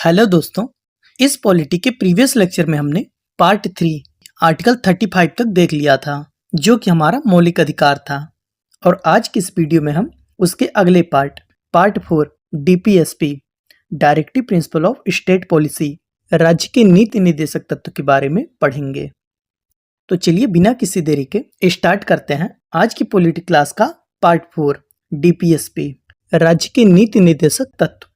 Hello दोस्तों, इस polity के प्रीवियस लेक्चर में हमने पार्ट 3 आर्टिकल 35 तक देख लिया था, जो कि हमारा मौलिक अधिकार था। और आज की इस वीडियो में हम उसके अगले part 4 DPSP directive principle of state policy राज्य के नीति निर्देशक तत्व के बारे में पढ़ेंगे। तो चलिए बिना किसी देरी के स्टार्ट करते हैं आज की पॉलिटी क्लास का पार्ट 4 डीपीएसपी राज्य के नीति निर्देशक तत्व।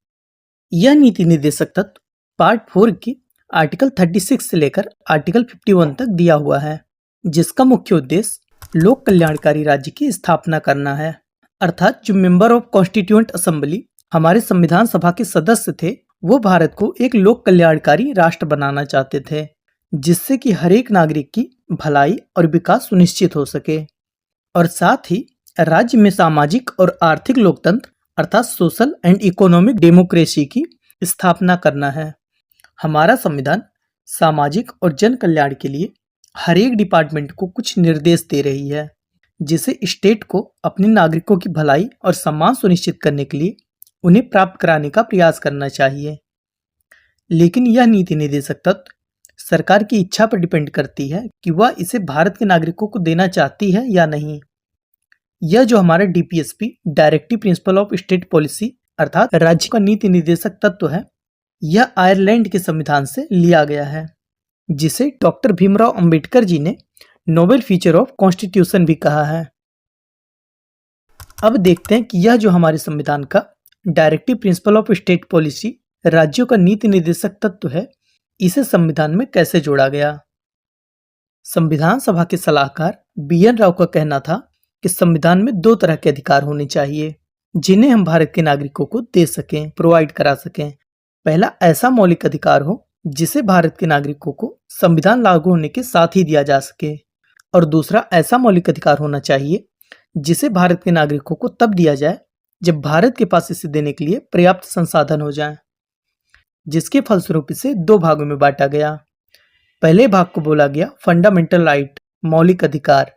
यह नीति निर्देशक तत्व पार्ट 4 की आर्टिकल 36 से लेकर आर्टिकल 51 तक दिया हुआ है, जिसका मुख्य उद्देश्य लोक कल्याणकारी राज्य की स्थापना करना है। अर्थात जो मेंबर ऑफ कॉन्स्टिट्यूएंट असेंबली हमारे संविधान सभा के सदस्य थे, वो भारत को एक लोक कल्याणकारी राष्ट्र बनाना चाहते थे, जिससे कि हर एक नागरिक की भलाई और विकास सुनिश्चित हो सके, और साथ ही राज्य में सामाजिक और आर्थिक लोकतंत्र अर्थात सोशल एंड इकोनॉमिक डेमोक्रेसी की स्थापना करना है। हमारा संविधान सामाजिक और जन कल्याण के लिए हर एक डिपार्टमेंट को कुछ निर्देश दे रही है, जिसे स्टेट को अपने नागरिकों की भलाई और सम्मान सुनिश्चित करने के लिए उन्हें प्राप्त कराने का प्रयास करना चाहिए। लेकिन यह नीति निर्देशक तत्व सरकार की इच्छा पर डिपेंड करती है कि वह इसे भारत के नागरिकों को देना चाहती है या नहीं। यह जो हमारा DPSP directive principle of state policy अर्थात राज्य का नीति निर्देशक तत्व है, यह आयरलैंड के संविधान से लिया गया है, जिसे डॉक्टर भीमराव अंबेडकर जी ने नोबेल फीचर ऑफ कॉन्स्टिट्यूशन भी कहा है। अब देखते हैं कि यह जो हमारे संविधान का directive principle of state policy राज्यों का नीति निर्देशक तत्व है, इसे संविधान में कैसे जोड़ा गया। संविधान सभा के सलाहकार BN राव का कहना था कि संविधान में दो तरह के अधिकार होने चाहिए, जिन्हें हम भारत के नागरिकों को दे सकें, प्रोवाइड करा सकें। पहला ऐसा मौलिक अधिकार हो जिसे भारत के नागरिकों को संविधान लागू होने के साथ ही दिया जा सके, और दूसरा ऐसा मौलिक अधिकार होना चाहिए जिसे भारत के नागरिकों को तब दिया जाए जब भारत के पास इसे देने के लिए पर्याप्त संसाधन हो जाए, जिसके फलस्वरूप इसे दो भागों में बांटा गया। पहले भाग को बोला गया फंडामेंटल राइट मौलिक अधिकार,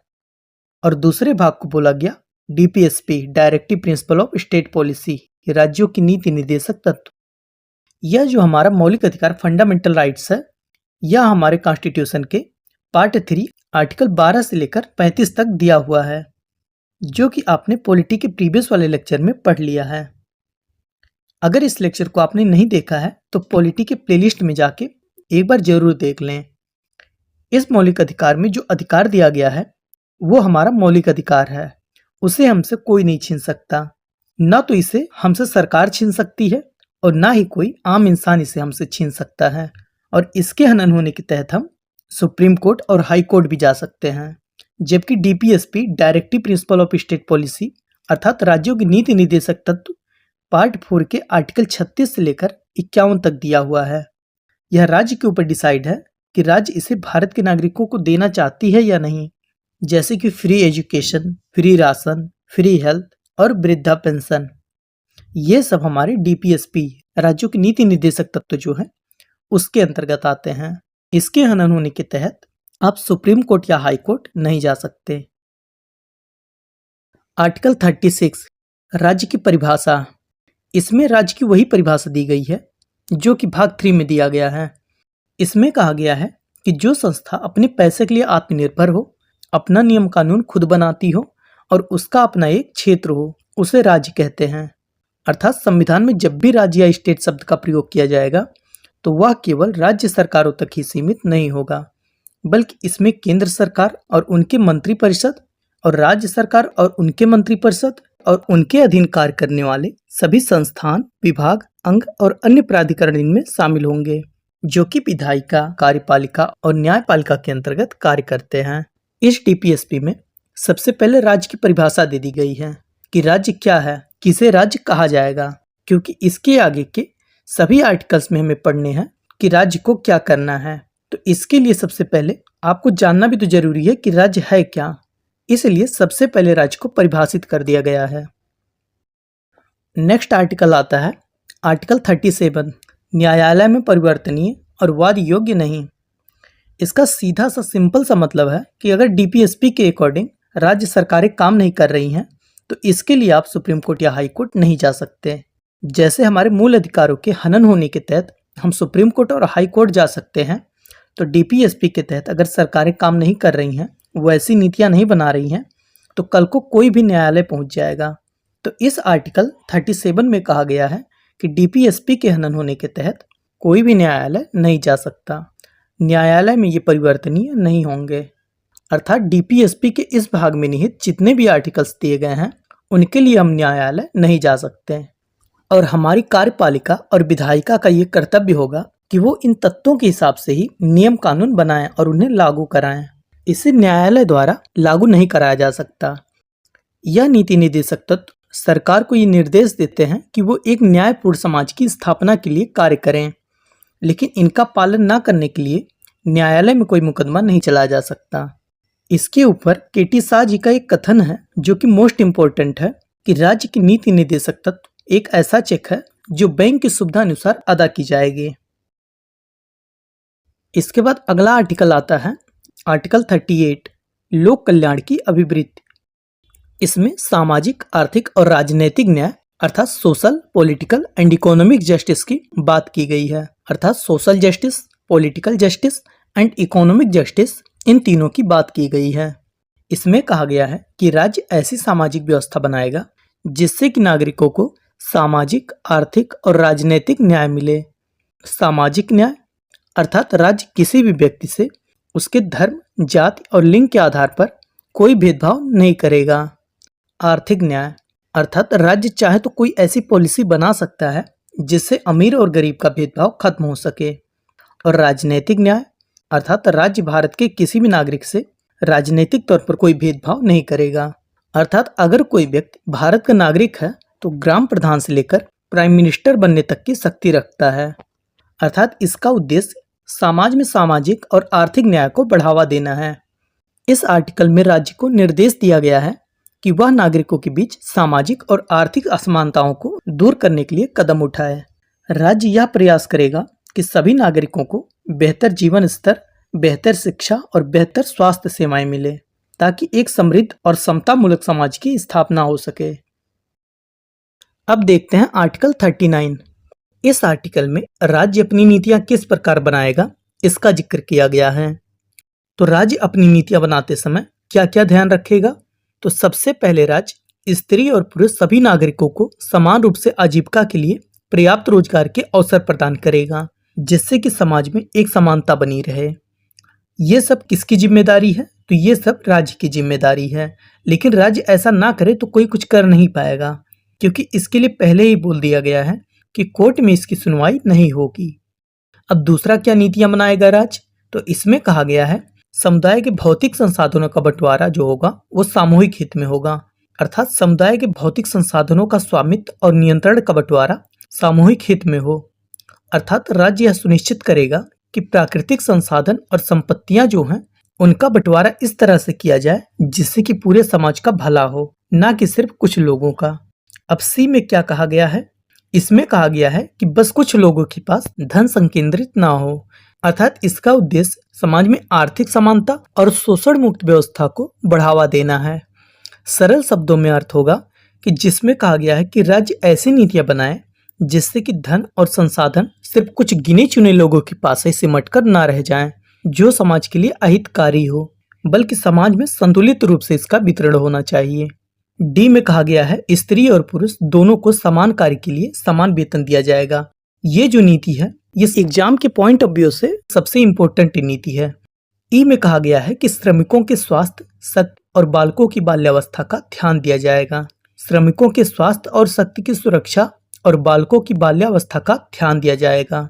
और दूसरे भाग को बोला गया DPSP directive principle of state policy राज्यों की नीति निर्देशक तत्व। यह जो हमारा मौलिक अधिकार फंडामेंटल राइट्स है, यह हमारे कॉन्स्टिट्यूशन के पार्ट 3 आर्टिकल 12 से लेकर 35 तक दिया हुआ है, जो कि आपने पॉलिटी के प्रीवियस वाले लेक्चर में पढ़ लिया है। अगर इस लेक्चर को आपने नहीं देखा है तो पॉलिटी के प्लेलिस्ट में जाके एक बार जरूर देख लें। इस मौलिक अधिकार में जो अधिकार दिया गया है वो हमारा मौलिक अधिकार है, उसे हमसे कोई नहीं छीन सकता। ना तो इसे हमसे सरकार छीन सकती है और ना ही कोई आम इंसान इसे हमसे छीन सकता है, और इसके हनन होने के तहत हम सुप्रीम कोर्ट और हाई कोर्ट भी जा सकते हैं। जबकि DPSP directive principle of state policy अर्थात राज्यों की नीति निर्देशक तत्व पार्ट 4 के आर्टिकल 36 से लेकर 51 तक दिया हुआ है। यह राज्य के ऊपर डिसाइड है कि राज्य इसे भारत के नागरिकों को देना चाहती है या नहीं, जैसे कि free education, free ration, free health और वृद्धा पेंशन। ये सब हमारे डीपीएसपी राज्यों की नीति निर्देशक तत्व जो है उसके अंतर्गत आते हैं। इसके हनन होने के तहत आप सुप्रीम कोर्ट या हाई कोर्ट नहीं जा सकते। आर्टिकल 36 राज्य की परिभाषा। इसमें राज्य की वही परिभाषा दी गई है जो कि भाग 3 में दिया गया है। इसमें कहा गया है कि जो संस्था अपने पैसे के लिए आत्मनिर्भर हो, अपना नियम कानून खुद बनाती हो और उसका अपना एक क्षेत्र हो, उसे राज्य कहते हैं। अर्थात संविधान में जब भी राज्य या स्टेट शब्द का प्रयोग किया जाएगा तो वह केवल राज्य सरकारों तक ही सीमित नहीं होगा, बल्कि इसमें केंद्र सरकार और उनके मंत्रिपरिषद और राज्य सरकार और उनके मंत्रिपरिषद और उनके अधीन कार्य करने वाले सभी संस्थान, विभाग, अंग और अन्य प्राधिकरण इनमें शामिल होंगे, जो कि विधायिका, कार्यपालिका और न्यायपालिका के अंतर्गत कार्य करते हैं। इस डीपीएसपी में सबसे पहले राज्य की परिभाषा दे दी गई है कि राज्य क्या है, किसे राज्य कहा जाएगा, क्योंकि इसके आगे के सभी आर्टिकल्स में हमें पढ़ने हैं कि राज्य को क्या करना है। तो इसके लिए सबसे पहले आपको जानना भी तो जरूरी है कि राज्य है क्या, इसलिए सबसे पहले राज्य को परिभाषित कर दिया गया है। नेक्स्ट आर्टिकल आता है आर्टिकल 37 न्यायालय में परिवर्तनीय और वाद योग्य नहीं। इसका सीधा सा सिंपल सा मतलब है कि अगर डीपीएसपी के अकॉर्डिंग राज्य सरकारें काम नहीं कर रही हैं तो इसके लिए आप सुप्रीम कोर्ट या हाई कोर्ट नहीं जा सकते। जैसे हमारे मूल अधिकारों के हनन होने के तहत हम सुप्रीम कोर्ट और हाई कोर्ट जा सकते हैं। तो डीपीएसपी के तहत अगर सरकारें काम नहीं कर रही हैं, वो ऐसी नीतियां नहीं बना रही हैं, तो कल को कोई भी न्यायालय पहुंच जाएगा। तो इस आर्टिकल 37 में कहा गया है कि डीपीएसपी के हनन होने के तहत कोई भी न्यायालय नहीं जा सकता। न्यायालय में ये परिवर्तनीय नहीं होंगे। अर्थात डीपीएसपी के इस भाग में निहित जितने भी आर्टिकल्स दिए गए हैं, उनके लिए हम न्यायालय नहीं जा सकते। और हमारी कार्यपालिका और विधायिका का ये कर्तव्य होगा कि वो इन तत्वों के हिसाब से ही नियम कानून बनाएं और उन्हें लागू कराएं। इसे न्यायालय द्वारा लागू नहीं कराया जा सकता। यह नीति निर्देशक तत्व सरकार को ये निर्देश देते हैं कि वो एक न्यायपूर्ण समाज की स्थापना के लिए कार्य करें, लेकिन इनका पालन न करने के लिए न्यायालय में कोई मुकदमा नहीं चलाया जा सकता। इसके ऊपर केटी शाह जी का एक कथन है जो कि मोस्ट इम्पोर्टेंट है कि राज्य की नीति निर्देशक तत्व एक ऐसा चेक है जो बैंक की सुविधा अनुसार अदा की जाएगी। इसके बाद अगला आर्टिकल आता है आर्टिकल 38, लोक कल्याण की अभिवृत्ति। इसमें सामाजिक, आर्थिक और राजनीतिक न्याय अर्थात social, political and economic justice की बात की गई है। अर्थात social justice, political justice and economic justice, इन तीनों की बात की गई है। इसमें कहा गया है कि राज्य ऐसी सामाजिक व्यवस्था बनाएगा जिससे कि नागरिकों को सामाजिक, आर्थिक और राजनीतिक न्याय मिले। सामाजिक न्याय अर्थात राज्य किसी भी व्यक्ति से उसके धर्म, जाति और लिंग के आधार पर कोई भेदभाव नहीं करेगा। आर्थिक न्याय अर्थात राज्य चाहे तो कोई ऐसी पॉलिसी बना सकता है जिससे अमीर और गरीब का भेदभाव खत्म हो सके। और राजनीतिक न्याय अर्थात राज्य भारत के किसी भी नागरिक से राजनीतिक तौर पर कोई भेदभाव नहीं करेगा। अर्थात अगर कोई व्यक्ति भारत का नागरिक है तो ग्राम प्रधान से लेकर प्राइम मिनिस्टर बनने तक की शक्ति रखता है। अर्थात इसका उद्देश्य समाज में सामाजिक और आर्थिक न्याय को बढ़ावा देना है। इस आर्टिकल में राज्य को निर्देश दिया गया है कि वह नागरिकों के बीच सामाजिक और आर्थिक असमानताओं को दूर करने के लिए कदम उठाए। राज्य यह प्रयास करेगा कि सभी नागरिकों को बेहतर जीवन स्तर, बेहतर शिक्षा और बेहतर स्वास्थ्य सेवाएं मिले ताकि एक समृद्ध और समतामूलक समाज की स्थापना हो सके। अब देखते हैं आर्टिकल 39। इस आर्टिकल में राज्य अपनी नीतियां किस प्रकार बनाएगा इसका जिक्र किया गया है। तो राज्य अपनी नीतियां बनाते समय क्या क्या ध्यान रखेगा? तो सबसे पहले राज्य स्त्री और पुरुष सभी नागरिकों को समान रूप से आजीविका के लिए पर्याप्त रोजगार के अवसर प्रदान करेगा जिससे कि समाज में एक समानता बनी रहे। ये सब किसकी जिम्मेदारी है? तो ये सब राज्य की जिम्मेदारी है, लेकिन राज्य ऐसा ना करे तो कोई कुछ कर नहीं पाएगा, क्योंकि इसके लिए पहले ही बोल दिया गया है कि कोर्ट में इसकी सुनवाई नहीं होगी। अब दूसरा क्या नीतियां बनाएगा राज्य? तो इसमें कहा गया है समुदाय के भौतिक संसाधनों का बंटवारा जो होगा वो सामूहिक हित में होगा। अर्थात समुदाय के भौतिक संसाधनों का स्वामित्व और नियंत्रण का बंटवारा सामूहिक हित में हो। अर्थात राज्य यह सुनिश्चित करेगा कि प्राकृतिक संसाधन और संपत्तियां जो हैं उनका बंटवारा इस तरह से किया जाए जिससे कि पूरे समाज का भला हो, ना कि सिर्फ कुछ लोगों का। अब सी में क्या कहा गया है? इसमें कहा गया है कि बस कुछ लोगों के पास धन संकेंद्रित ना हो। अर्थात इसका उद्देश्य समाज में आर्थिक समानता और शोषण मुक्त व्यवस्था को बढ़ावा देना है। सरल शब्दों में अर्थ होगा कि जिसमें कहा गया है कि राज्य ऐसी नीतियां बनाए जिससे कि धन और संसाधन सिर्फ कुछ गिने चुने लोगों के पास ही सिमट कर ना रह जाएं, जो समाज के लिए अहितकारी हो, बल्कि समाज में संतुलित रूप से इसका वितरण होना चाहिए। डी में कहा गया है स्त्री और पुरुष दोनों को समान कार्य के लिए समान वेतन दिया जाएगा। ये जो नीति है ये एग्जाम के पॉइंट ऑफ व्यू से सबसे इम्पोर्टेंट नीति है। ई में कहा गया है कि श्रमिकों के स्वास्थ्य, शक्ति और बालकों की बाल्यावस्था का ध्यान दिया जाएगा। श्रमिकों के स्वास्थ्य और शक्ति की सुरक्षा और बालकों की बाल्यावस्था का ध्यान दिया जाएगा।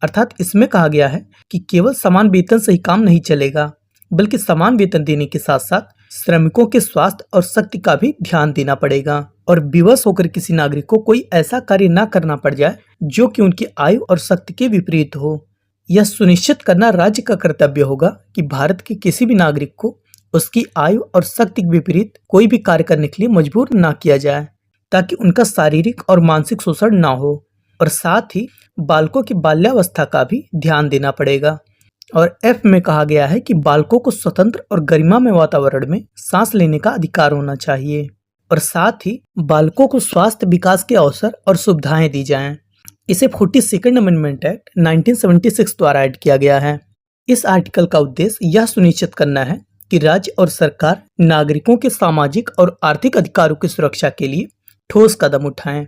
अर्थात इसमें कहा गया है कि केवल समान वेतन से ही काम नहीं चलेगा, बल्कि समान वेतन देने के साथ साथ श्रमिकों के स्वास्थ्य और शक्ति का भी ध्यान देना पड़ेगा और विवश होकर किसी नागरिक को कोई ऐसा कार्य न करना पड़ जाए जो कि उनकी आयु और शक्ति के विपरीत हो। यह सुनिश्चित करना राज्य का कर्तव्य होगा कि भारत के किसी भी नागरिक को उसकी आयु और शक्ति के विपरीत कोई भी कार्य करने के लिए मजबूर न किया जाए, ताकि उनका शारीरिक और मानसिक शोषण न हो। और साथ ही बालकों की बाल्यावस्था का भी ध्यान देना पड़ेगा। और एफ में कहा गया है कि बालकों को स्वतंत्र और गरिमामय वातावरण में सांस लेने का अधिकार होना चाहिए और साथ ही बालकों को स्वास्थ्य, विकास के अवसर और सुविधाएं दी जाएं। इसे 42nd अमेंडमेंट एक्ट 1976 द्वारा ऐड किया गया है। इस आर्टिकल का उद्देश्य यह सुनिश्चित करना है कि राज्य और सरकार नागरिकों के सामाजिक और आर्थिक अधिकारों की सुरक्षा के लिए ठोस कदम उठाएं।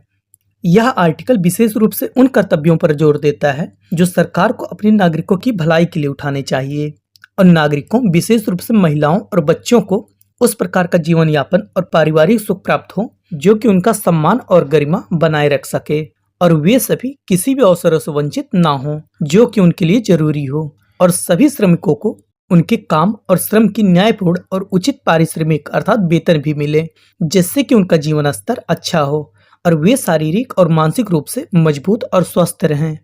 यह आर्टिकल विशेष रूप से उन कर्तव्यों पर जोर देता है जो सरकार को अपने नागरिकों की भलाई के लिए उठाने चाहिए और नागरिकों, विशेष रूप से महिलाओं और बच्चों को उस प्रकार का जीवन यापन और पारिवारिक सुख प्राप्त हो जो कि उनका सम्मान और गरिमा बनाए रख सके और वे सभी किसी भी अवसरों से वंचित ना हो जो कि उनके लिए जरूरी हो, और सभी श्रमिकों को उनके काम और श्रम की न्यायपूर्ण और उचित पारिश्रमिक अर्थात वेतन भी मिले, जिससे कि उनका जीवन स्तर अच्छा हो और वे शारीरिक और मानसिक रूप से मजबूत और स्वस्थ रहें।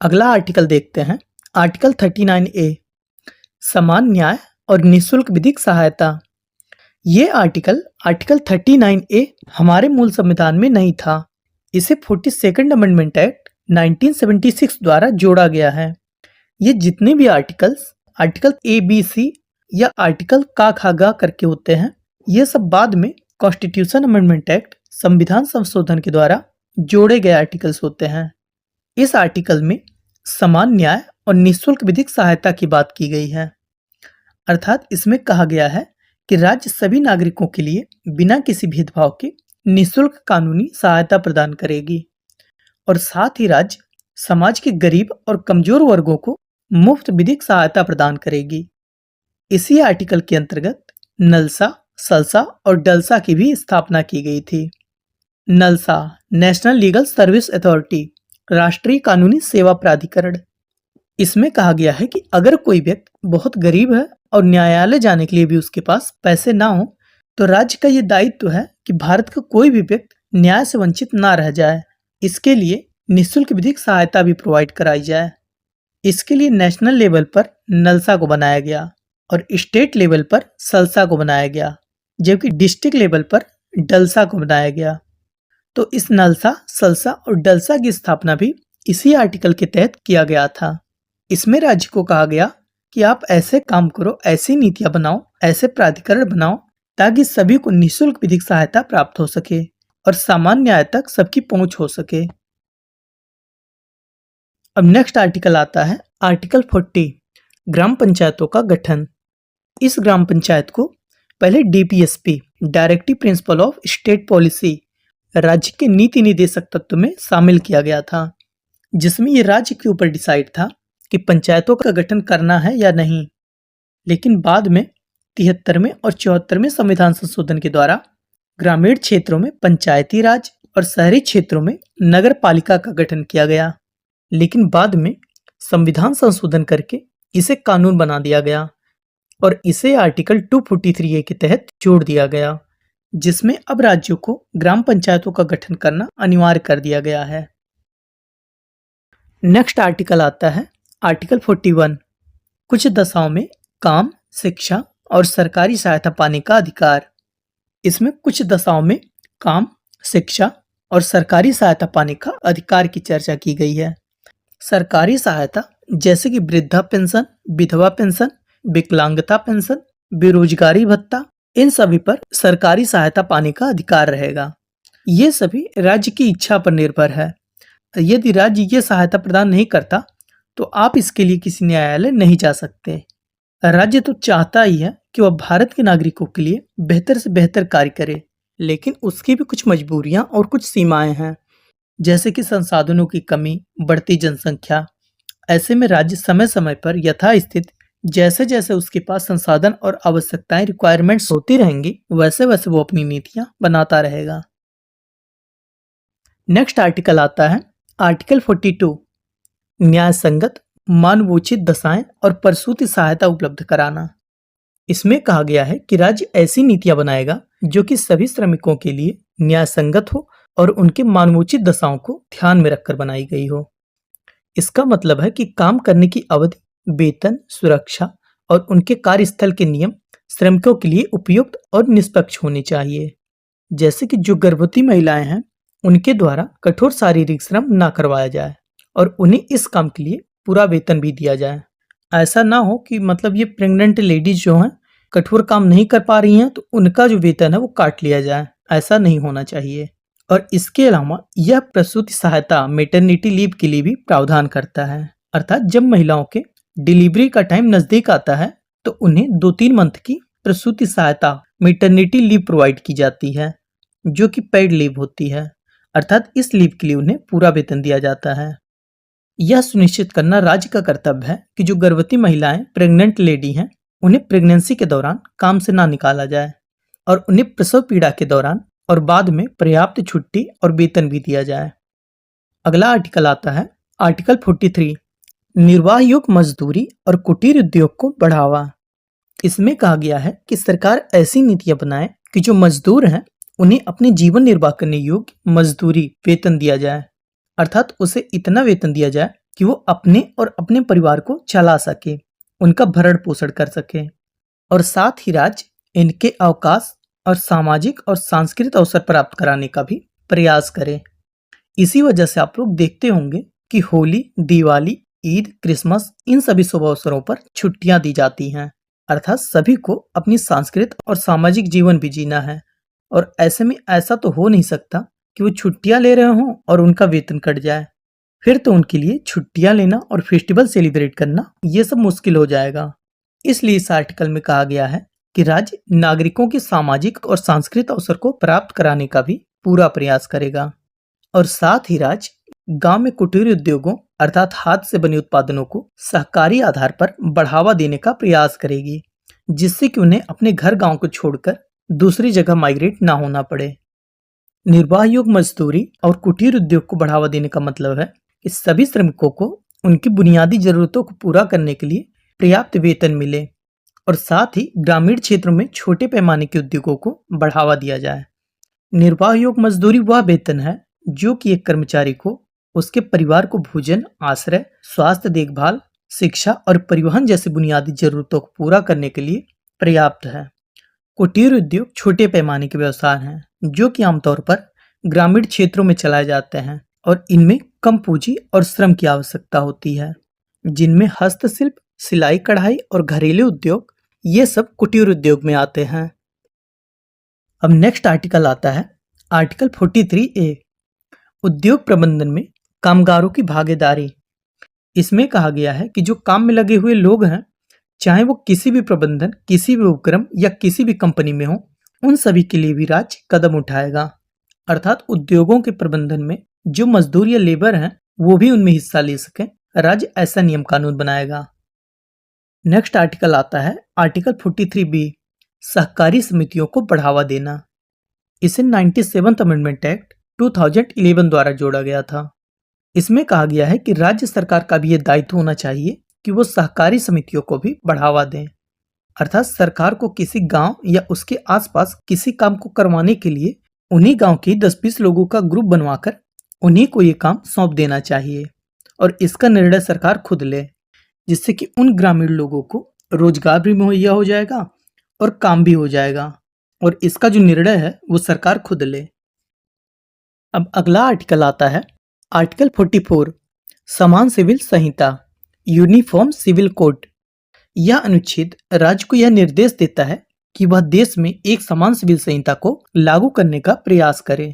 अगला आर्टिकल देखते हैं, आर्टिकल 39A, समान न्याय और निःशुल्क विधिक सहायता। ये आर्टिकल 39A हमारे मूल संविधान में नहीं था। इसे 42nd अमेंडमेंट एक्ट 1976 द्वारा जोड़ा गया है। ये जितने भी आर्टिकल A, B, C या आर्टिकल का खा गा करके होते हैं, ये सब बाद में कॉन्स्टिट्यूशन अमेंडमेंट एक्ट संविधान संशोधन के द्वारा जोड़े गए आर्टिकल्स होते हैं। इस आर्टिकल में समान न्याय और निःशुल्क विधिक सहायता की बात की गई है, अर्थात इसमें कहा गया है कि राज्य सभी नागरिकों के लिए बिना किसी भेदभाव के निःशुल्क कानूनी सहायता प्रदान करेगी और साथ ही राज्य समाज के गरीब और कमजोर वर्गों को मुफ्त विधिक सहायता प्रदान करेगी। इसी आर्टिकल के अंतर्गत नलसा, सलसा और डलसा की भी स्थापना की गई थी। नलसा, नेशनल लीगल सर्विस अथॉरिटी, राष्ट्रीय कानूनी सेवा प्राधिकरण। इसमें कहा गया है कि अगर कोई व्यक्ति बहुत गरीब है और न्यायालय जाने के लिए भी उसके पास पैसे ना हो, तो राज्य का ये दायित्व है कि भारत का कोई भी व्यक्ति न्याय से वंचित ना रह जाए। इसके लिए निःशुल्क विधिक सहायता भी प्रोवाइड कराई जाए। इसके लिए नेशनल लेवल पर नलसा को बनाया गया और स्टेट लेवल पर सलसा को बनाया गया, जबकि डिस्ट्रिक्ट लेवल पर डलसा को बनाया गया। तो इस नलसा, सलसा और डलसा की स्थापना भी इसी आर्टिकल के तहत किया गया था। इसमें राज्य को कहा गया कि आप ऐसे काम करो, ऐसी नीतियां बनाओ, ऐसे प्राधिकरण बनाओ ताकि सभी को निःशुल्क विधिक सहायता प्राप्त हो सके और सामान्य न्याय तक सबकी पहुंच हो सके। अब नेक्स्ट आर्टिकल आता है आर्टिकल 40, ग्राम पंचायतों का गठन। इस ग्राम पंचायत को पहले DPSP, directive principle of state policy, राज्य के नीति निर्देशक तत्व में शामिल किया गया था, जिसमें ये राज्य के ऊपर डिसाइड था कि पंचायतों का गठन करना है या नहीं। लेकिन बाद में 73वें और 74वें संविधान संशोधन के द्वारा ग्रामीण क्षेत्रों में पंचायती राज और शहरी क्षेत्रों में नगर पालिका का गठन किया गया। लेकिन बाद में संविधान संशोधन करके इसे कानून बना दिया गया और इसे आर्टिकल 243A के तहत जोड़ दिया गया, जिसमें अब राज्यों को ग्राम पंचायतों का गठन करना अनिवार्य कर दिया गया है। नेक्स्ट आर्टिकल आता है आर्टिकल 41, कुछ दशाओं में काम, शिक्षा और सरकारी सहायता पाने का अधिकार। इसमें कुछ दशाओं में काम, शिक्षा और सरकारी सहायता पाने का अधिकार की चर्चा की गई है। सरकारी सहायता जैसे कि वृद्धा पेंशन, विधवा पेंशन, विकलांगता पेंशन, बेरोजगारी भत्ता, इन सभी पर सरकारी सहायता पाने का अधिकार रहेगा। ये सभी राज्य की इच्छा पर निर्भर है। यदि राज्य ये सहायता प्रदान नहीं करता तो आप इसके लिए किसी न्यायालय नहीं जा सकते। राज्य तो चाहता ही है कि वह भारत के नागरिकों के लिए बेहतर से बेहतर कार्य करे, लेकिन उसकी भी कुछ मजबूरियां और कुछ सीमाएं हैं, जैसे कि संसाधनों की कमी, बढ़ती जनसंख्या। ऐसे में राज्य समय समय पर यथास्थित जैसे जैसे उसके पास संसाधन और आवश्यकताएं, रिक्वायरमेंट्स होती रहेंगी, वैसे वैसे वो अपनी नीतियां बनाता रहेगा। नेक्स्ट आर्टिकल आता है आर्टिकल 42, न्याय संगत, मानवोचित दशाएं और प्रसूति सहायता उपलब्ध कराना। इसमें कहा गया है कि राज्य ऐसी नीतियां बनाएगा जो कि सभी श्रमिकों के लिए न्याय संगत हो और उनके मानवोचित दशाओं को ध्यान में रखकर बनाई गई हो। इसका मतलब है कि काम करने की अवधि, वेतन, सुरक्षा और उनके कार्यस्थल के नियम श्रमिकों के लिए उपयुक्त और निष्पक्ष होने चाहिए। जैसे कि जो गर्भवती महिलाएं हैं उनके द्वारा कठोर शारीरिक श्रम ना करवाया जाए और उन्हें इस काम के लिए पूरा वेतन भी दिया जाए। ऐसा ना हो कि मतलब ये प्रेग्नेंट लेडीज जो हैं कठोर काम नहीं कर पा रही हैं तो उनका जो वेतन है वो काट लिया जाए, ऐसा नहीं होना चाहिए। और इसके अलावा यह प्रसूति सहायता मैटरनिटी लीव के लिए भी प्रावधान करता है। अर्थात जब महिलाओं के डिलीवरी का टाइम नजदीक आता है तो उन्हें 2-3 मंथ की प्रसूति सहायता मैटरनिटी लीव प्रोवाइड की जाती है, जो कि पेड लीव होती है। अर्थात इस लीव के लिए उन्हें पूरा वेतन दिया जाता है। यह सुनिश्चित करना राज्य का कर्तव्य है कि जो गर्भवती महिलाएं प्रेग्नेंट लेडी हैं उन्हें प्रेगनेंसी के दौरान काम से ना निकाला जाए और उन्हें प्रसव पीड़ा के दौरान और बाद में पर्याप्त छुट्टी और वेतन भी दिया जाए। अगला आर्टिकल आता है आर्टिकल 43, निर्वाह योग्य मजदूरी और कुटीर उद्योग को बढ़ावा। इसमें कहा गया है कि सरकार ऐसी नीतियां बनाए कि जो मजदूर हैं उन्हें अपने जीवन निर्वाह करने योग्य मजदूरी वेतन दिया जाए। अर्थात उसे इतना वेतन दिया जाए कि वो अपने और अपने परिवार को चला सके, उनका भरण पोषण कर सके, और साथ ही राज्य इनके अवकाश और सामाजिक और सांस्कृतिक अवसर प्राप्त कराने का भी प्रयास करे। इसी वजह से आप लोग देखते होंगे कि होली, दिवाली, ईद, क्रिसमस, इन सभी शुभ अवसरों पर छुट्टियां दी जाती हैं। अर्थात सभी को अपनी सांस्कृतिक और सामाजिक जीवन भी जीना है, और ऐसे में ऐसा तो हो नहीं सकता कि वो छुट्टियां ले रहे हों और उनका वेतन कट जाए। फिर तो उनके लिए छुट्टियां लेना और फेस्टिवल सेलिब्रेट करना ये सब मुश्किल हो जाएगा। इसलिए इस आर्टिकल में कहा गया है कि राज्य नागरिकों के सामाजिक और सांस्कृतिक अवसर को प्राप्त कराने का भी पूरा प्रयास करेगा, और साथ ही राज्य गांव में कुटीर उद्योगों अर्थात हाथ से बने उत्पादनों को सहकारी आधार पर बढ़ावा देने का प्रयास करेगी, जिससे कि उन्हें अपने घर गांव को छोड़कर दूसरी जगह माइग्रेट ना होना पड़े। निर्वाह योग्य मजदूरी और कुटीर उद्योग को बढ़ावा देने का मतलब है कि सभी श्रमिकों को उनकी बुनियादी जरूरतों को पूरा करने के लिए पर्याप्त वेतन मिले, और साथ ही ग्रामीण क्षेत्रों में छोटे पैमाने के उद्योगों को बढ़ावा दिया जाए। निर्वाह योग्य मजदूरी वह वेतन है जो कि एक कर्मचारी को उसके परिवार को भोजन, आश्रय, स्वास्थ्य देखभाल, शिक्षा और परिवहन जैसी बुनियादी जरूरतों को पूरा करने के लिए पर्याप्त है। कुटीर उद्योग छोटे पैमाने के व्यवसाय हैं जो कि आमतौर पर ग्रामीण क्षेत्रों में चलाए जाते हैं, और इनमें कम पूंजी और श्रम की आवश्यकता होती है, जिनमें हस्तशिल्प, सिलाई कढ़ाई और घरेलू उद्योग ये सब कुटीर उद्योग में आते हैं। अब नेक्स्ट आर्टिकल आता है आर्टिकल 43A, उद्योग प्रबंधन में कामगारों की भागीदारी। इसमें कहा गया है कि जो काम में लगे हुए लोग हैं, चाहे वो किसी भी प्रबंधन, किसी भी उपक्रम या किसी भी कंपनी में हो, उन सभी के लिए भी राज्य कदम उठाएगा। अर्थात उद्योगों के प्रबंधन में जो मजदूर या लेबर हैं वो भी उनमें हिस्सा ले सकें, राज्य ऐसा नियम कानून बनाएगा। नेक्स्ट आर्टिकल आता है आर्टिकल 43B, सहकारी समितियों को बढ़ावा देना। इसे 97th अमेंडमेंट एक्ट 2011 द्वारा जोड़ा गया था। इसमें कहा गया है कि राज्य सरकार का भी यह दायित्व होना चाहिए कि वो सहकारी समितियों को भी बढ़ावा दें। अर्थात सरकार को किसी गांव या उसके आसपास किसी काम को करवाने के लिए उन्हीं गांव के 10-20 लोगों का ग्रुप बनवाकर उन्हीं को ये काम सौंप देना चाहिए, और इसका निर्णय सरकार खुद ले, जिससे कि उन ग्रामीण लोगों को रोजगार भी मुहैया हो जाएगा और काम भी हो जाएगा, और इसका जो निर्णय है वो सरकार खुद ले। अब अगला आर्टिकल आता है आर्टिकल 44, समान सिविल संहिता, यूनिफॉर्म सिविल कोड। यह अनुच्छेद राज्य को यह निर्देश देता है कि वह देश में एक समान सिविल संहिता को लागू करने का प्रयास करे।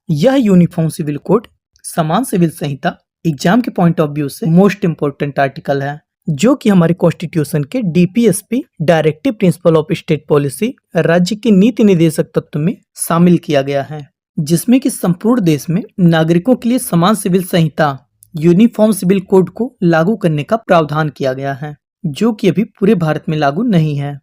यह यूनिफॉर्म सिविल कोड, समान सिविल संहिता एग्जाम के पॉइंट ऑफ व्यू से मोस्ट इंपोर्टेंट आर्टिकल है, जो कि हमारे कॉन्स्टिट्यूशन के DPSP directive principle of state policy राज्य के नीति निर्देशक तत्व में शामिल किया गया है, जिसमें कि संपूर्ण देश में नागरिकों के लिए समान सिविल संहिता यूनिफॉर्म सिविल कोड को लागू करने का प्रावधान किया गया है, जो कि अभी पूरे भारत में लागू नहीं है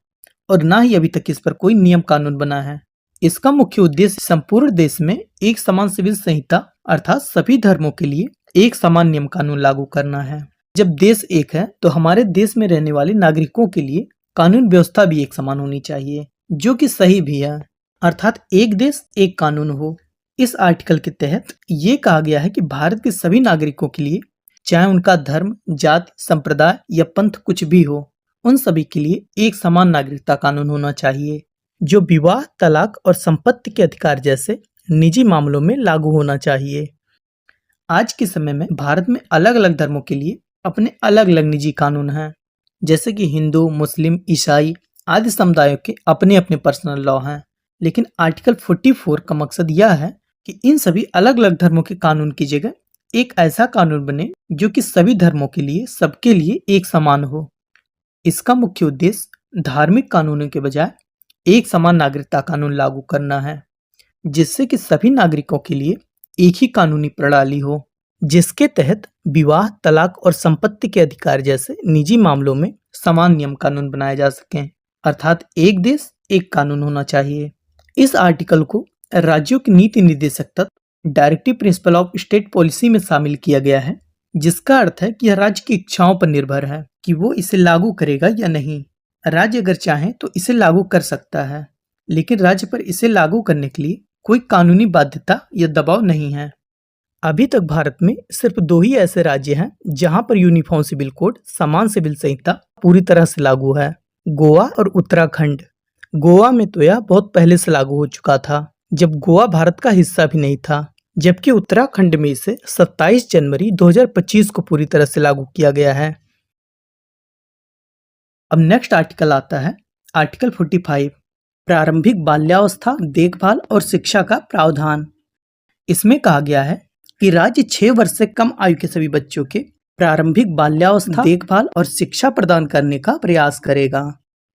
और ना ही अभी तक इस पर कोई नियम कानून बना है। इसका मुख्य उद्देश्य संपूर्ण देश में एक समान सिविल संहिता अर्थात सभी धर्मों के लिए एक समान नियम कानून लागू करना है। जब देश एक है तो हमारे देश में रहने वाले नागरिकों के लिए कानून व्यवस्था भी एक समान होनी चाहिए, जो कि सही भी है, अर्थात एक देश एक कानून हो। इस आर्टिकल के तहत ये कहा गया है कि भारत के सभी नागरिकों के लिए, चाहे उनका धर्म, जाति, संप्रदाय या पंथ कुछ भी हो, उन सभी के लिए एक समान नागरिकता कानून होना चाहिए, जो विवाह, तलाक और संपत्ति के अधिकार जैसे निजी मामलों में लागू होना चाहिए। आज के समय में भारत में अलग अलग धर्मों के लिए अपने अलग अलग निजी कानून हैं, जैसे कि हिंदू, मुस्लिम, ईसाई आदि समुदायों के अपने अपने पर्सनल लॉ हैं। लेकिन आर्टिकल 44 का मकसद यह है कि इन सभी अलग अलग धर्मों के कानून की जगह एक ऐसा कानून बने जो कि सभी धर्मों के लिए, सबके लिए एक समान हो। इसका मुख्य उद्देश्य धार्मिक कानूनों के बजाय एक समान नागरिकता कानून लागू करना है, जिससे कि सभी नागरिकों के लिए एक ही कानूनी प्रणाली हो, जिसके तहत विवाह, तलाक और संपत्ति के अधिकार जैसे निजी मामलों में समान नियम कानून बनाए जा सकें। अर्थात एक देश एक कानून होना चाहिए। इस आर्टिकल को राज्यों की नीति निर्देशक तत्व directive principle of state policy में शामिल किया गया है, जिसका अर्थ है कि यह राज्य की इच्छाओं पर निर्भर है कि वो इसे लागू करेगा या नहीं। राज्य अगर चाहे तो इसे लागू कर सकता है, लेकिन राज्य पर इसे लागू करने के लिए कोई कानूनी बाध्यता या दबाव नहीं है। अभी तक भारत में सिर्फ 2 ही ऐसे राज्य हैं जहां पर यूनिफॉर्म सिविल कोड, समान सिविल संहिता पूरी तरह से लागू है, गोवा और उत्तराखंड। गोवा में तो यह बहुत पहले से लागू हो चुका था, जब गोवा भारत का हिस्सा भी नहीं था, जबकि उत्तराखंड में इसे 27 जनवरी 2025 को पूरी तरह से लागू किया गया है। अब नेक्स्ट आर्टिकल आता है आर्टिकल 45, प्रारंभिक बाल्यावस्था, देखभाल और शिक्षा का प्रावधान। इसमें कहा गया है कि राज्य 6 वर्ष से कम आयु के सभी बच्चों के प्रारंभिक बाल्यावस्था, देखभाल और शिक्षा प्रदान करने का प्रयास करेगा,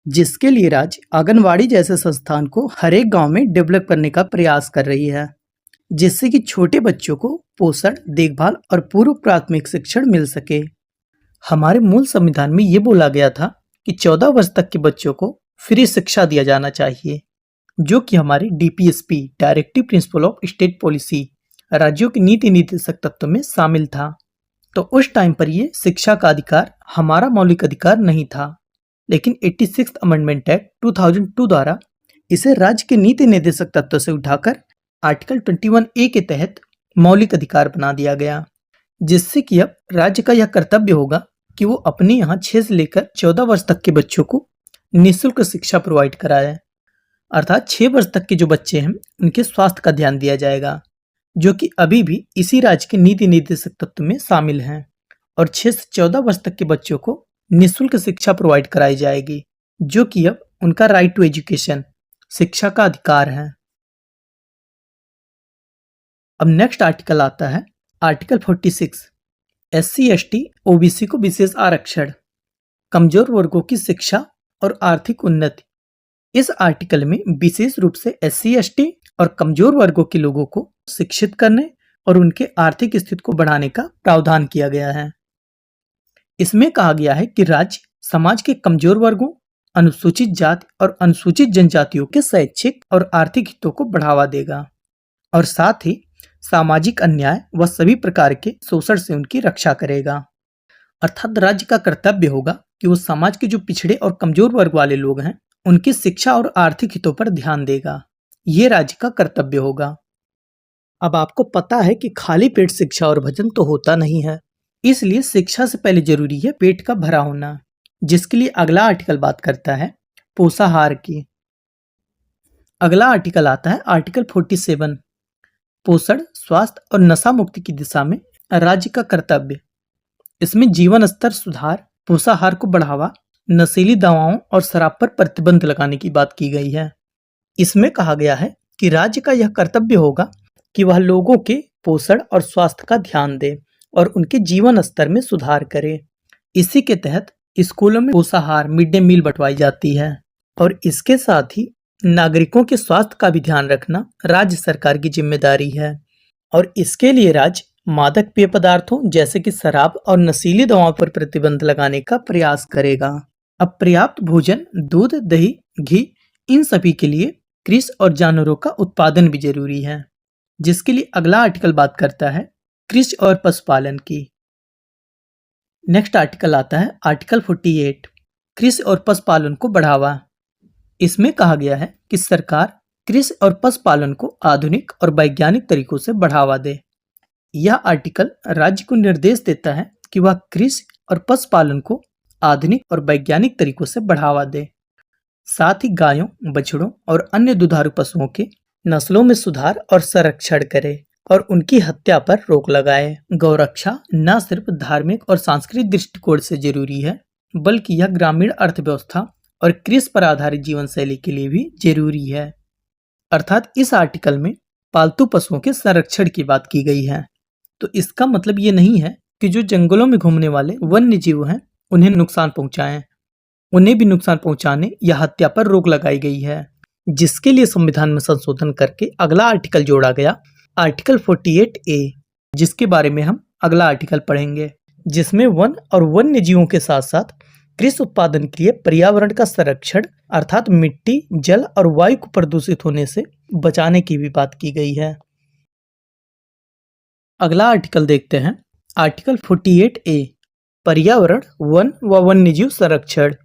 जिसके लिए राज्य आंगनवाड़ी जैसे संस्थान को हर एक गांव में डेवलप करने का प्रयास कर रही है, जिससे कि छोटे बच्चों को पोषण, देखभाल और पूर्व प्राथमिक शिक्षण मिल सके। हमारे मूल संविधान में ये बोला गया था कि 14 वर्ष तक के बच्चों को फ्री शिक्षा दिया जाना चाहिए, जो कि हमारे DPSP directive principle of state policy राज्यों की नीति निर्देशक तत्व में शामिल था। तो उस टाइम पर ये शिक्षा का अधिकार हमारा मौलिक अधिकार नहीं था, लेकिन 86th अमेंडमेंट एक्ट 2002 द्वारा इसे राज्य के नीति निर्देशक तत्व से उठाकर आर्टिकल 21A के तहत मौलिक अधिकार बना दिया गया, जिससे कि अब राज्य का यह कर्तव्य होगा कि वो अपने यहाँ 6 से लेकर 14 वर्ष तक के बच्चों को निःशुल्क शिक्षा प्रोवाइड कराए। अर्थात 6 वर्ष तक के जो बच्चे हैं उनके स्वास्थ्य का ध्यान दिया जाएगा, जो कि अभी भी इसी राज्य के नीति निर्देशक तत्व में शामिल हैं, और 6 से 14 वर्ष तक के बच्चों को निःशुल्क शिक्षा प्रोवाइड कराई जाएगी, जो कि अब उनका राइट टू एजुकेशन, शिक्षा का अधिकार है। अब नेक्स्ट आर्टिकल आता है आर्टिकल 46, SC ST OBC को विशेष आरक्षण, कमजोर वर्गों की शिक्षा और आर्थिक उन्नति। इस आर्टिकल में विशेष रूप से SC ST और कमजोर वर्गों के लोगों को शिक्षित करने और उनके आर्थिक स्थिति को बढ़ाने का प्रावधान किया गया है। इसमें कहा गया है कि राज्य समाज के कमजोर वर्गों, अनुसूचित जाति और अनुसूचित जनजातियों के शैक्षिक और आर्थिक हितों को बढ़ावा देगा, और साथ ही सामाजिक अन्याय व सभी प्रकार के शोषण से उनकी रक्षा करेगा। अर्थात राज्य का कर्तव्य होगा कि वो समाज के जो पिछड़े और कमजोर वर्ग वाले लोग हैं उनकी शिक्षा और आर्थिक हितों पर ध्यान देगा। ये राज्य का कर्तव्य होगा। अब आपको पता है कि खाली पेट शिक्षा और भजन तो होता नहीं है, इसलिए शिक्षा से पहले जरूरी है पेट का भरा होना, जिसके लिए अगला आर्टिकल बात करता है पोषाहार की। अगला आर्टिकल आता है आर्टिकल 47, पोषण, स्वास्थ्य और नशा मुक्ति की दिशा में राज्य का कर्तव्य। इसमें जीवन स्तर सुधार, पोषाहार को बढ़ावा, नशीली दवाओं और शराब पर प्रतिबंध लगाने की बात की गई है। इसमें कहा गया है कि राज्य का यह कर्तव्य होगा कि वह लोगों के पोषण और स्वास्थ्य का ध्यान दे और उनके जीवन स्तर में सुधार करे। इसी के तहत स्कूलों में पोषाहार, मिड डे मील बंटवाई जाती है, और इसके साथ ही नागरिकों के स्वास्थ्य का भी ध्यान रखना राज्य सरकार की जिम्मेदारी है, और इसके लिए राज्य मादक पेय पदार्थों जैसे कि शराब और नशीली दवाओं पर प्रतिबंध लगाने का प्रयास करेगा। अब पर्याप्त भोजन, दूध, दही, घी, इन सभी के लिए कृषि और जानवरों का उत्पादन भी जरूरी है, जिसके लिए अगला आर्टिकल बात करता है कृषि और पशुपालन की। नेक्स्ट आर्टिकल आता है आर्टिकल 48, कृषि और पशुपालन को बढ़ावा। इसमें कहा गया है कि सरकार कृषि और पशुपालन को आधुनिक और वैज्ञानिक तरीकों से बढ़ावा दे। यह आर्टिकल राज्य को निर्देश देता है कि वह कृषि और पशुपालन को आधुनिक और वैज्ञानिक तरीकों से बढ़ावा दे, साथ ही गायों, बछड़ों और अन्य दुधारू पशुओं के नस्लों में सुधार और संरक्षण करे और उनकी हत्या पर रोक लगाए। गौरक्षा न सिर्फ धार्मिक और सांस्कृतिक दृष्टिकोण से जरूरी है, बल्कि यह ग्रामीण अर्थव्यवस्था और कृषि पर आधारित जीवन शैली के लिए भी जरूरी है। अर्थात इस आर्टिकल में पालतू पशुओं के संरक्षण की बात की गई है। तो इसका मतलब ये नहीं है कि जो जंगलों में घूमने वाले वन्य जीव हैं उन्हें नुकसान पहुंचाएं। उन्हें भी नुकसान पहुंचाने या हत्या पर रोक लगाई गई है, जिसके लिए संविधान में संशोधन करके अगला आर्टिकल जोड़ा गया, आर्टिकल 48A, जिसके बारे में हम अगला आर्टिकल पढ़ेंगे, जिसमें वन और वन्य जीवों के साथ साथ कृषि उत्पादन के लिए पर्यावरण का संरक्षण अर्थात मिट्टी, जल और वायु को प्रदूषित होने से बचाने की भी बात की गई है। अगला आर्टिकल देखते हैं, आर्टिकल 48A, पर्यावरण, वन व वन्यजीव संरक्षण।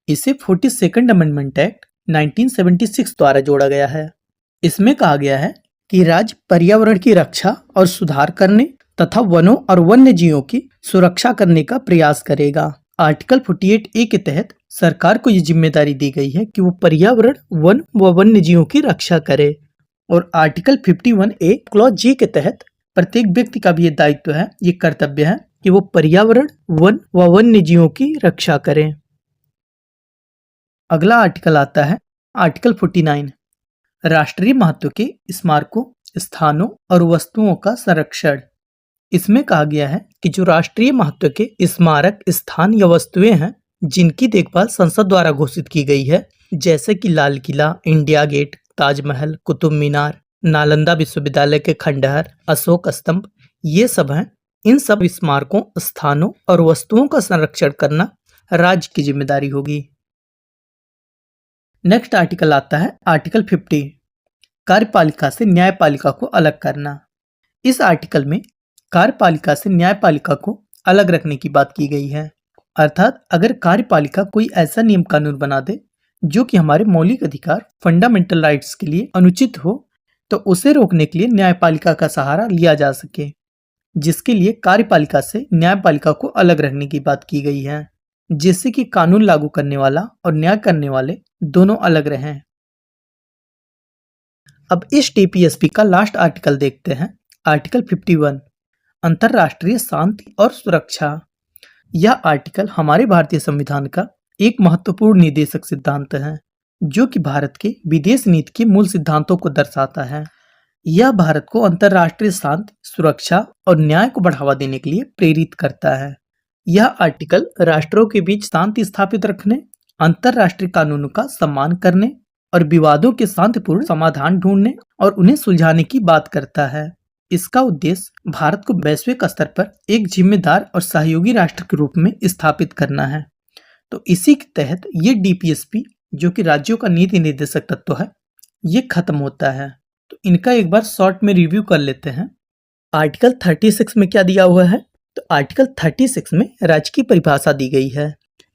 इसे 42nd अमेंडमेंट एक्ट 1976 द्वारा जोड़ा गया है। इसमें कहा गया है कि राज्य पर्यावरण की रक्षा और सुधार करने तथा वनों और वन्य जीवों की सुरक्षा करने का प्रयास करेगा। आर्टिकल 48A के तहत सरकार को ये जिम्मेदारी दी गई है कि वो पर्यावरण, वन व वन्य जीवों की रक्षा करे। और आर्टिकल 51A क्लॉज G के तहत प्रत्येक व्यक्ति का भी ये दायित्व है, ये कर्तव्य है कि वो पर्यावरण, वन व वन्य जीवों की रक्षा करें। अगला आर्टिकल आता है आर्टिकल 49, राष्ट्रीय महत्व के स्मारकों, स्थानों और वस्तुओं का संरक्षण। इसमें कहा गया है कि जो राष्ट्रीय महत्व के स्मारक, स्थान या वस्तुएं हैं जिनकी देखभाल संसद द्वारा घोषित की गई है, जैसे कि लाल किला, इंडिया गेट, ताजमहल, कुतुब मीनार, नालंदा विश्वविद्यालय के खंडहर, अशोक स्तंभ, ये सब हैं। इन सब स्मारकों, स्थानों और वस्तुओं का संरक्षण करना राज्य की जिम्मेदारी होगी। नेक्स्ट आर्टिकल आता है आर्टिकल 50, कार्यपालिका से न्यायपालिका को अलग करना। इस आर्टिकल में कार्यपालिका से न्यायपालिका को अलग रखने की बात की गई है। अर्थात अगर कार्यपालिका कोई ऐसा नियम कानून बना दे जो कि हमारे मौलिक अधिकार, फंडामेंटल राइट्स के लिए अनुचित हो, तो उसे रोकने के लिए न्यायपालिका का सहारा लिया जा सके, जिसके लिए कार्यपालिका से न्यायपालिका को अलग रखने की बात की गई है, जिससे कि कानून लागू करने वाला और न्याय करने वाले दोनों अलग रहें। अब इस टीपीएसपी का लास्ट आर्टिकल देखते हैं, आर्टिकल 51, अंतरराष्ट्रीय शांति और सुरक्षा। यह आर्टिकल हमारे भारतीय संविधान का एक महत्वपूर्ण निर्देशक सिद्धांत है, जो कि भारत के विदेश नीति के मूल सिद्धांतों को दर्शाता है। यह भारत को अंतरराष्ट्रीय शांति, सुरक्षा और न्याय को बढ़ावा देने के लिए प्रेरित करता है। यह आर्टिकल राष्ट्रों के बीच शांति स्थापित रखने, अंतरराष्ट्रीय कानूनों का सम्मान करने और विवादों के शांतिपूर्ण समाधान ढूंढने और उन्हें सुलझाने की बात करता है। इसका उद्देश्य भारत को वैश्विक स्तर पर एक जिम्मेदार और सहयोगी राष्ट्र के रूप में स्थापित करना है। तो इसी के तहत ये डीपीएसपी, जो कि राज्यों का नीति निर्देशक तत्व है, ये खत्म होता है। तो इनका एक बार शॉर्ट में रिव्यू कर लेते हैं। आर्टिकल 36 में क्या दिया हुआ है? तो आर्टिकल 36 में राज्य की परिभाषा दी गई है।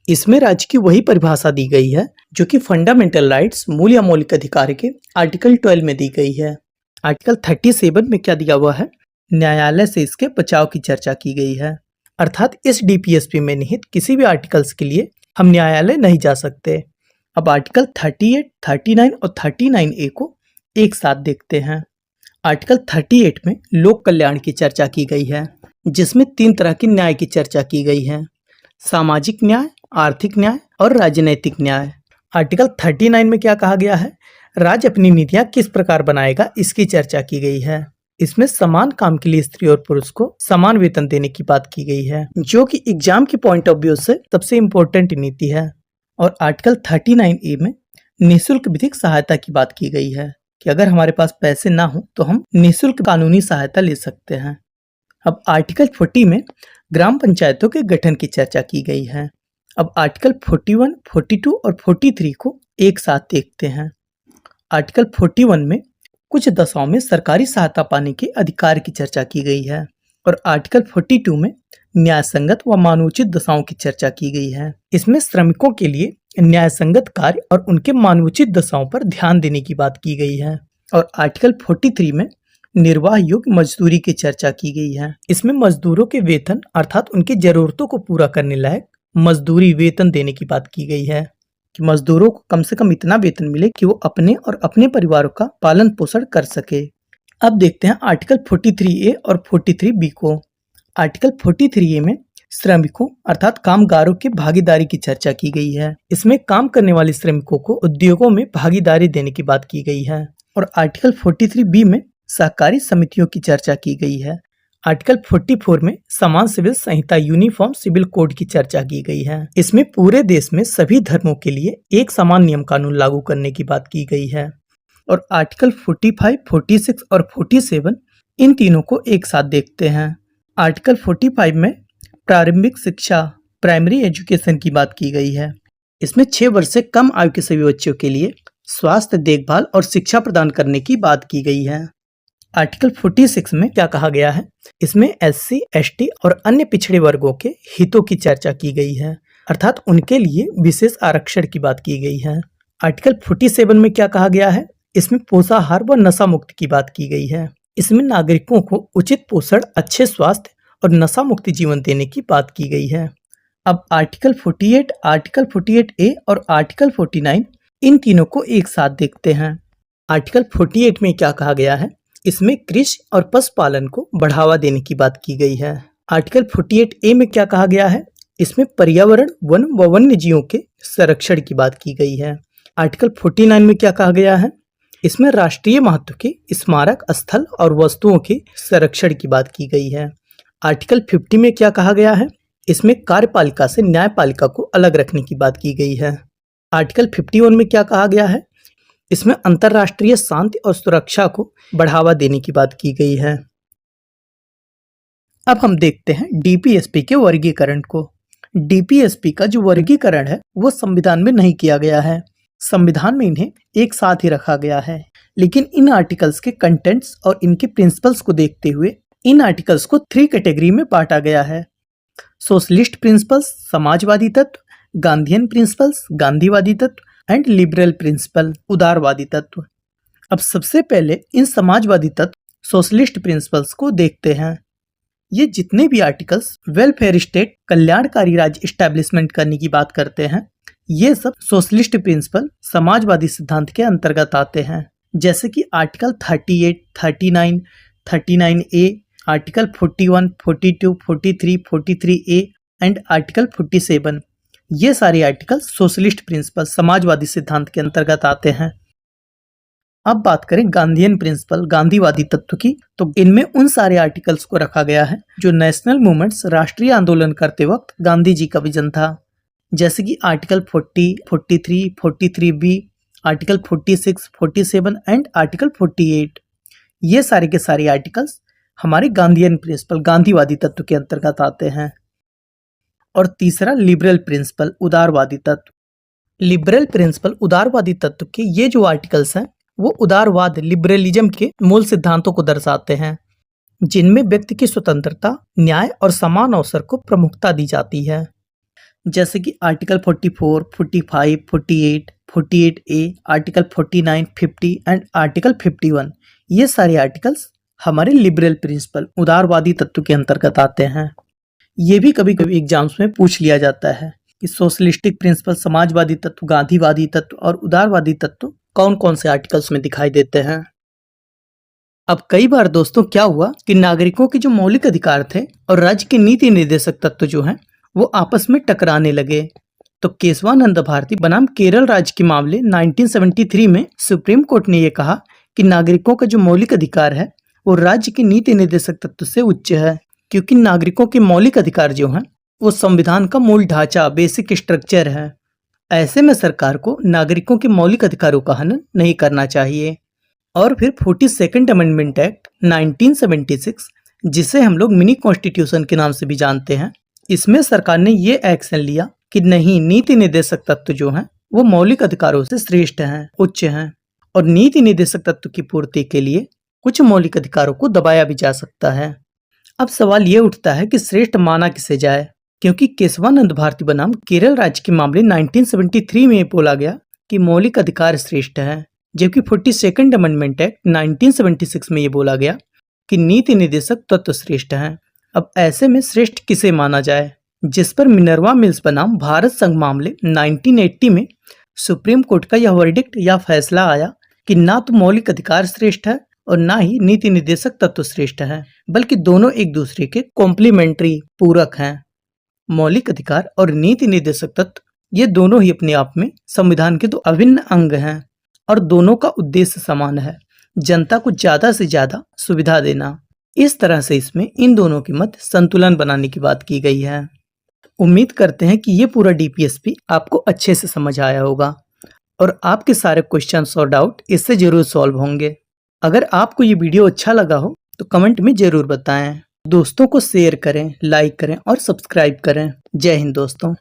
इसमें राज्य की वही परिभाषा दी गई है जो कि फंडामेंटल राइट्स, मूल या मौलिक अधिकार के आर्टिकल 12 में दी गई है। आर्टिकल 37 में क्या दिया हुआ है? न्यायालय से इसके बचाव की चर्चा की गई है। अर्थात इस डीपीएसपी में निहित किसी भी आर्टिकल्स के लिए हम न्यायालय नहीं जा सकते। अब आर्टिकल 38, 39 और 39A को एक साथ देखते हैं। आर्टिकल 38 में लोक कल्याण की चर्चा की गई है, जिसमें 3 तरह की न्याय की चर्चा की गई है: सामाजिक न्याय, आर्थिक न्याय और राजनैतिक न्याय। आर्टिकल 39 में क्या कहा गया है? राज्य अपनी नीतियां किस प्रकार बनाएगा, इसकी चर्चा की गई है। इसमें समान काम के लिए स्त्री और पुरुष को समान वेतन देने की बात की गई है, जो कि एग्जाम के पॉइंट ऑफ व्यू से सबसे इम्पोर्टेंट नीति है। और आर्टिकल 39A में निःशुल्क विधिक सहायता की बात की गई है कि अगर हमारे पास पैसे ना हो तो हम निःशुल्क कानूनी सहायता ले सकते हैं। अब आर्टिकल 40 में ग्राम पंचायतों के गठन की चर्चा की गई है। अब आर्टिकल 41, 42 और 43 को एक साथ देखते हैं। आर्टिकल 41 में कुछ दशाओं में सरकारी सहायता पाने के अधिकार की चर्चा की गई है और आर्टिकल 42 में न्याय संगत व मानवोचित दशाओं की चर्चा की गई है। इसमें श्रमिकों के लिए न्याय संगत कार्य और उनके मानवोचित दशाओं पर ध्यान देने की बात की गई है। और आर्टिकल 43 में निर्वाह योग्य मजदूरी की चर्चा की गई है। इसमें मजदूरों के वेतन अर्थात उनकी जरूरतों को पूरा करने लायक मजदूरी वेतन देने की बात की गई है कि मजदूरों को कम से कम इतना वेतन मिले कि वो अपने और अपने परिवारों का पालन पोषण कर सके। अब देखते हैं आर्टिकल 43A और 43B को। आर्टिकल 43A में श्रमिकों अर्थात कामगारों की भागीदारी की चर्चा की गई है। इसमें काम करने वाले श्रमिकों को उद्योगों में भागीदारी देने की बात की गई है। और आर्टिकल 43B में सहकारी समितियों की चर्चा की गई है। आर्टिकल 44 में समान सिविल संहिता यूनिफॉर्म सिविल कोड की चर्चा की गई है। इसमें पूरे देश में सभी धर्मों के लिए एक समान नियम कानून लागू करने की बात की गई है। और आर्टिकल 45, 46 और 47 इन तीनों को एक साथ देखते हैं। आर्टिकल 45 में प्रारंभिक शिक्षा प्राइमरी एजुकेशन की बात की गई है। इसमें 6 वर्ष से कम आयु के सभी बच्चों के लिए स्वास्थ्य देखभाल और शिक्षा प्रदान करने की बात की गई है। आर्टिकल 46 में क्या कहा गया है? इसमें SC, ST और अन्य पिछड़े वर्गों के हितों की चर्चा की गई है, अर्थात उनके लिए विशेष आरक्षण की बात की गई है। आर्टिकल 47 में क्या कहा गया है? इसमें पोषाहार व नशा मुक्ति की बात की गई है। इसमें नागरिकों को उचित पोषण, अच्छे स्वास्थ्य और नशा मुक्ति जीवन देने की बात की गई है। अब आर्टिकल 48, आर्टिकल 48A और आर्टिकल 49 इन तीनों को एक साथ देखते हैं। आर्टिकल 48 में क्या कहा गया है? इसमें कृषि और पशुपालन को बढ़ावा देने की बात की गई है। आर्टिकल 48A में क्या कहा गया है? इसमें पर्यावरण, वन व वन्य जीवों के संरक्षण की बात की गई है। आर्टिकल 49 में क्या कहा गया है? इसमें राष्ट्रीय महत्व के स्मारक स्थल और वस्तुओं के संरक्षण की बात की गई है। आर्टिकल 50 में क्या कहा गया है? इसमें कार्यपालिका से न्यायपालिका को अलग रखने की बात की गई है। आर्टिकल 51 में क्या कहा गया है? इसमें अंतर्राष्ट्रीय शांति और सुरक्षा को बढ़ावा देने की बात की गई है। अब हम देखते हैं डीपीएसपी के वर्गीकरण को। डीपीएसपी का जो वर्गीकरण है वो संविधान में नहीं किया गया है। संविधान में इन्हें एक साथ ही रखा गया है, लेकिन इन आर्टिकल्स के कंटेंट्स और इनके प्रिंसिपल्स को देखते हुए इन आर्टिकल्स को 3 कैटेगरी में बांटा गया है। सोशलिस्ट प्रिंसिपल्स, समाजवादी तत्व, गांधीयन प्रिंसिपल्स, गांधीवादी तत्व एंड लिबरल प्रिंसिपल, उदारवादी तत्व। अब सबसे पहले इन समाजवादी तत्व, सोशलिस्ट प्रिंसिपल्स को देखते हैं। ये जितने भी आर्टिकल्स वेलफेयर स्टेट, कल्याणकारी राज्य इस्टेब्लिशमेंट करने की बात करते हैं, ये सब सोशलिस्ट प्रिंसिपल, समाजवादी सिद्धांत के अंतर्गत आते हैं। जैसे कि article 38, 39, 39A, article 41, 42, 43, 43A and article 47, ये सारे आर्टिकल सोशलिस्ट प्रिंसिपल, समाजवादी सिद्धांत के अंतर्गत आते हैं। अब बात करें गांधीयन प्रिंसिपल, गांधीवादी तत्व की, तो इनमें उन सारे आर्टिकल्स को रखा गया है जो नेशनल मूवमेंट्स, राष्ट्रीय आंदोलन करते वक्त गांधी जी का विजन था। जैसे कि article 40, 43, 43B, article 46, 47 and article 48, ये सारे के सारे आर्टिकल्स हमारे गांधीयन प्रिंसिपल, गांधीवादी तत्व के अंतर्गत आते हैं। और तीसरा लिबरल प्रिंसिपल, उदारवादी तत्व। लिबरल प्रिंसिपल, उदारवादी तत्व के ये जो आर्टिकल्स हैं वो उदारवाद, लिबरलिज्म के मूल सिद्धांतों को दर्शाते हैं, जिनमें व्यक्ति की स्वतंत्रता, न्याय और समान अवसर को प्रमुखता दी जाती है। जैसे कि article 44, 45, 48, 48A, article 49, 50 and article 51, ये सारे आर्टिकल्स हमारे लिबरल प्रिंसिपल, उदारवादी तत्व के अंतर्गत आते हैं। ये भी कभी कभी एग्जाम्स में पूछ लिया जाता है कि सोशलिस्टिक प्रिंसिपल, समाजवादी तत्व, गांधीवादी तत्व और उदारवादी तत्व कौन कौन से आर्टिकल्स में दिखाई देते हैं। अब कई बार दोस्तों क्या हुआ कि नागरिकों के जो मौलिक अधिकार थे और राज्य के नीति निर्देशक तत्व जो हैं वो आपस में टकराने लगे। तो केशवानंद भारती बनाम केरल राज्य के मामले 1973 में सुप्रीम कोर्ट ने यह कहा कि नागरिकों का जो मौलिक अधिकार है वो राज्य के नीति निर्देशक तत्व से उच्च है, क्योंकि नागरिकों के मौलिक अधिकार जो हैं वो संविधान का मूल ढांचा, बेसिक स्ट्रक्चर है। ऐसे में सरकार को नागरिकों के मौलिक अधिकारों का हनन नहीं करना चाहिए। और फिर 42nd अमेंडमेंट एक्ट 1976, जिसे हम लोग मिनी कॉन्स्टिट्यूशन के नाम से भी जानते हैं, इसमें सरकार ने ये एक्शन लिया कि नहीं, नीति निर्देशक तत्व जो हैं वो मौलिक अधिकारों से श्रेष्ठ हैं, उच्च हैं, और नीति निर्देशक तत्व की पूर्ति के लिए कुछ मौलिक अधिकारों को दबाया भी जा सकता है। अब सवाल ये उठता है कि श्रेष्ठ माना किसे जाए, क्योंकि केशवानंद भारती बनाम केरल राज्य के मामले 1973 में बोला गया कि मौलिक अधिकार श्रेष्ठ है, जबकि 42nd अमेंडमेंट एक्ट 1976 में ये बोला गया कि नीति निर्देशक तत्व श्रेष्ठ हैं। अब ऐसे में श्रेष्ठ किसे माना जाए, जिस पर मिनर्वा मिल्स बनाम भारत संघ मामले 1980 में सुप्रीम कोर्ट का यह वर्डिक्ट या फैसला आया कि ना तो मौलिक अधिकार श्रेष्ठ है और ना ही नीति निर्देशक तत्व श्रेष्ठ है, बल्कि दोनों एक दूसरे के कॉम्प्लीमेंट्री, पूरक हैं। मौलिक अधिकार और नीति निर्देशक तत्व ये दोनों ही अपने आप में संविधान के दो अभिन्न अंग हैं और दोनों का उद्देश्य समान है। जनता को ज्यादा से ज्यादा सुविधा देना। इस तरह से इसमें इन दोनों के मध्य संतुलन बनाने की बात की गई है। उम्मीद करते हैं कि ये पूरा डीपीएसपी आपको अच्छे से समझ आया होगा और आपके सारे क्वेश्चंस और डाउट इससे जरूर सॉल्व होंगे। अगर आपको ये वीडियो अच्छा लगा हो तो कमेंट में जरूर बताएं। दोस्तों को शेयर करें, लाइक करें और सब्सक्राइब करें। जय हिंद दोस्तों।